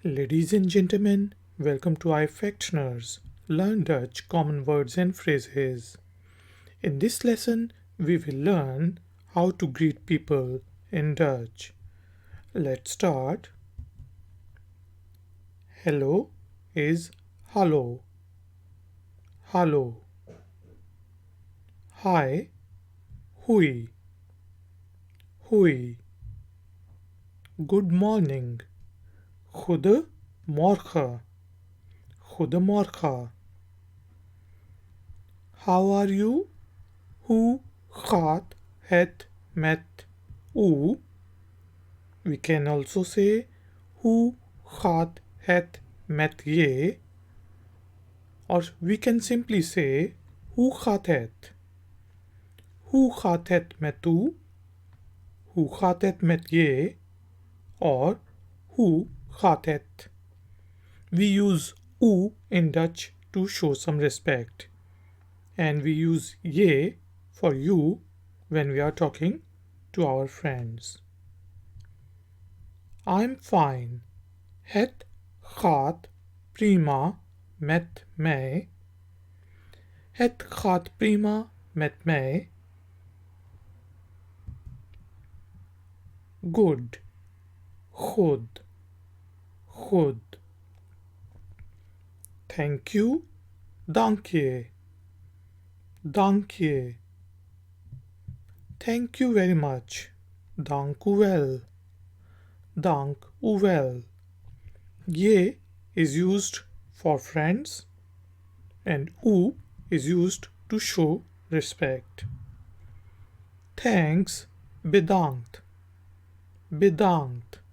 Ladies and gentlemen, welcome to Ifactner's Learn Dutch Common Words and Phrases. In this lesson, we will learn how to greet people in Dutch. Let's start. Hello is hallo. Hallo. Hi, hui. Hui. Good morning. Goedemorgen. Goedemorgen. How are you? Hoe gaat het met u? We can also say hoe gaat het met je? Or we can simply say hoe gaat het? Hoe gaat het met u? Hoe gaat het met je? Or hoe gaat het? We use u in Dutch to show some respect. And we use je for you when we are talking to our friends. I'm fine. Het gaat prima met mij. Het gaat prima met mij. Good. Goed. Goed. Thank you. Dank je. Dank je. Thank you very much. Dank u wel. Dank u wel. Je is used for friends and u is used to show respect. Thanks, bedankt. Bedankt.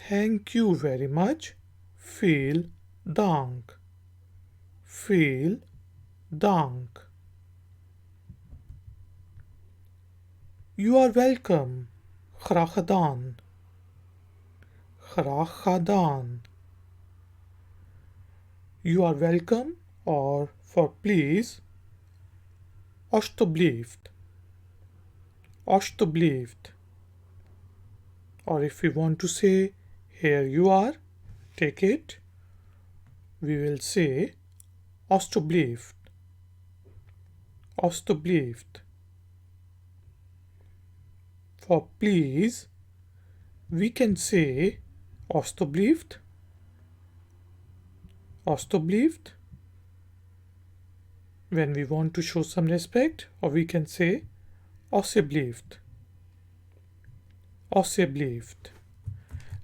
Thank you very much. Veel dank. Veel dank. You are welcome. Graag gedaan. Graag gedaan. You are welcome or for please. Alsjeblieft. Alsjeblieft. Or if we want to say here you are, take it, we will say alsjeblieft. Alsjeblieft. For please, we can say alsjeblieft. Alsjeblieft. When we want to show some respect, or we can say alsjeblieft. Alsjeblieft.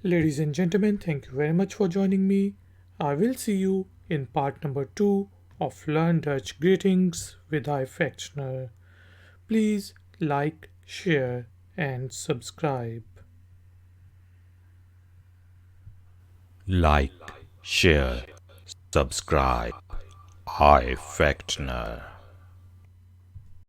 Ladies and gentlemen, thank you very much for joining me. I will see you in part number 2 of Learn Dutch Greetings with Ifactner. Please like, share and subscribe. Like, share, subscribe. Ifactner.